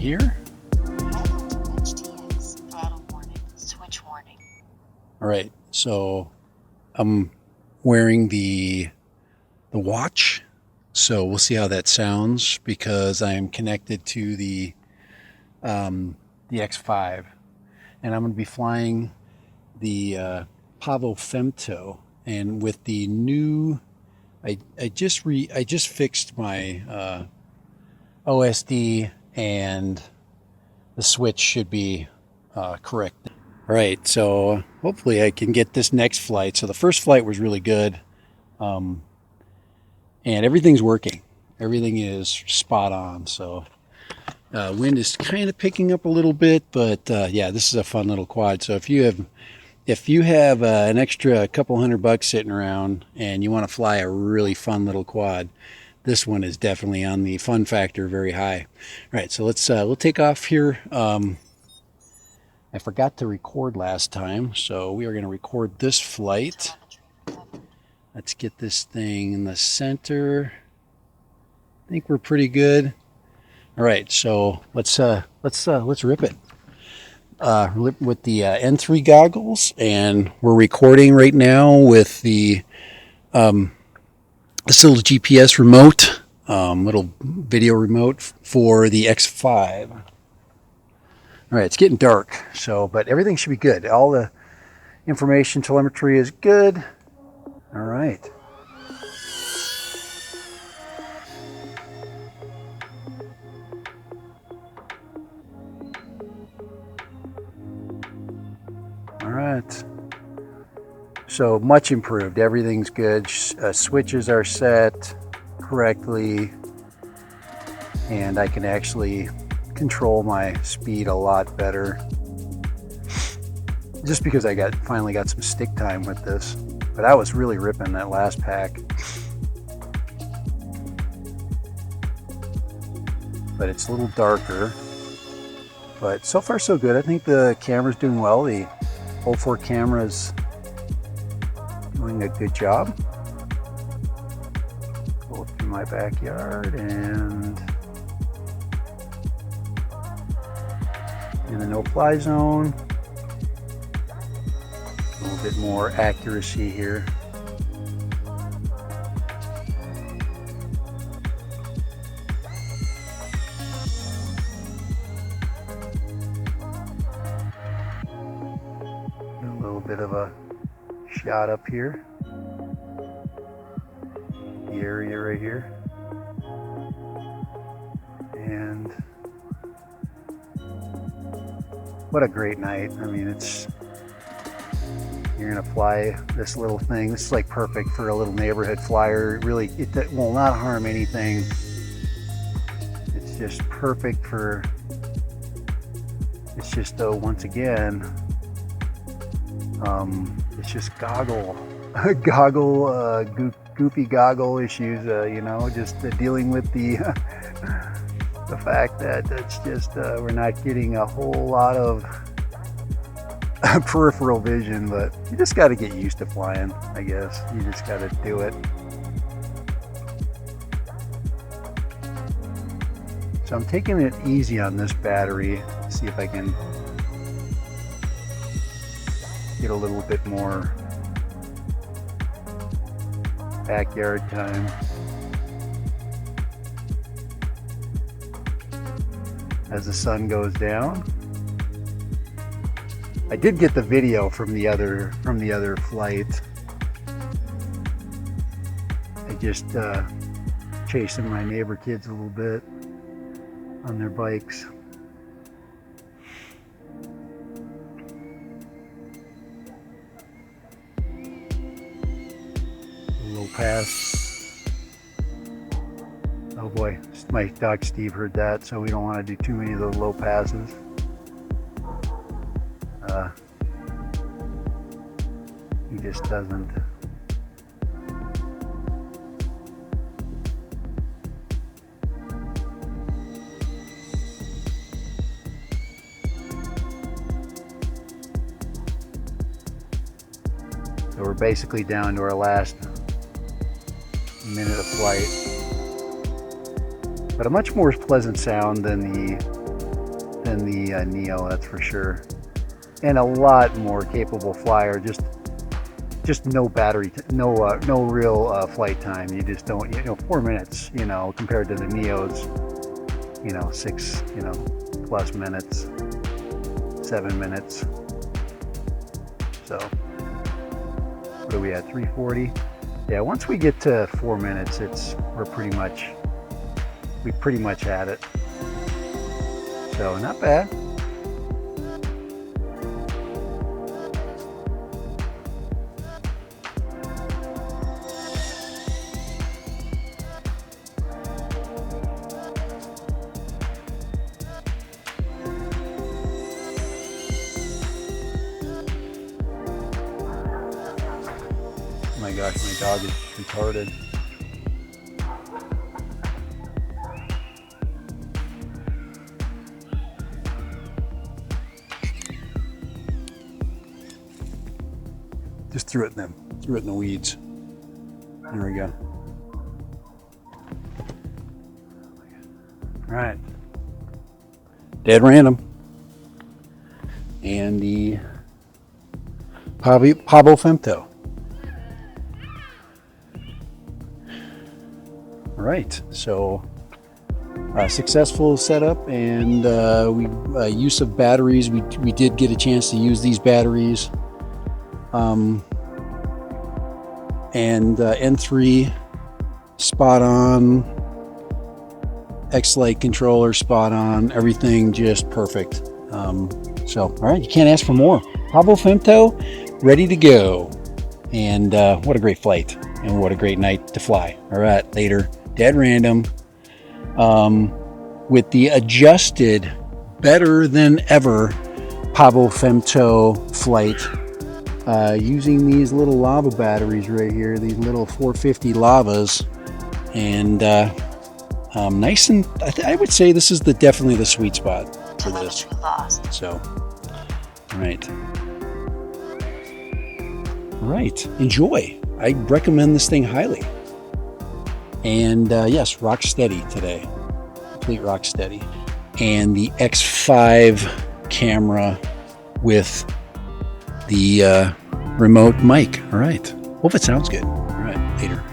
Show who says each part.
Speaker 1: here. All right, so I'm wearing the watch, so we'll see how that sounds because I am connected to the X5, and I'm going to be flying the Pavo Femto, and with the new, I just fixed my OSD, and the switch should be correct. All right, so hopefully I can get this next flight. So the first flight was really good, and everything's working. Everything is spot on. So wind is kind of picking up a little bit, but yeah, this is a fun little quad. So if you have an extra couple $100 sitting around and you want to fly a really fun little quad, this one is definitely on the fun factor very high. All right, so we'll take off here. I forgot to record last time, so we are going to record this flight. Let's get this thing in the center. I think we're pretty good. All right, so let's rip it. With the N3 goggles, and we're recording right now with this little GPS remote, little video remote for the X5. All right, it's getting dark, but everything should be good. All the information, telemetry is good. All right. All right. So much improved. Everything's good. Switches are set correctly, and I can actually control my speed a lot better, just because I finally got some stick time with this. But I was really ripping that last pack. But it's a little darker, but so far so good. I think the camera's doing well. The 04 camera's doing a good job. Go through my backyard and in the no-fly zone. A little bit more accuracy here. A little bit of a shot up here. The area right here. And what a great night. I mean, you're gonna fly this little thing. This is like perfect for a little neighborhood flyer. Really, it will not harm anything. It's just perfect for, it's just once again, it's just goofy goggle issues, you know, just dealing with the the fact that it's just we're not getting a whole lot of peripheral vision, but you just got to get used to flying, I guess. You just got to do it. So I'm taking it easy on this battery, see if I can get a little bit more backyard time. As the sun goes down. I did get the video from the other flight. I just chasing my neighbor kids a little bit on their bikes. Low pass. Oh boy, my dog Steve heard that, so we don't want to do too many of those low passes. He just doesn't. So we're basically down to our last minute of flight. But a much more pleasant sound than the than the Neo, that's for sure. And a lot more capable flyer. Just no battery, no real flight time. You just don't, 4 minutes, compared to the Neos, 6, plus minutes, 7 minutes. So what are we at, 340? Yeah, once we get to 4 minutes, we pretty much had it. So not bad. Oh my gosh, my dog is retarded. Just threw it in the weeds. There we go. All right. Dead random. And the Pavo Femto. All right, so successful setup and use of batteries. We did get a chance to use these batteries. And N3 spot on, X-Lite controller spot on, everything just perfect. So all right, you can't ask for more. Pavo Femto ready to go. And what a great flight and what a great night to fly. All right, later. Dead random, with the adjusted, better than ever Pavo Femto flight, using these little lava batteries right here, these little 450 lavas, and nice, and I would say this is definitely the sweet spot for this. So, all right, enjoy. I recommend this thing highly. And yes, rock steady today, complete rock steady. And the X5 camera with the remote mic. All right, hope it sounds good. All right, later.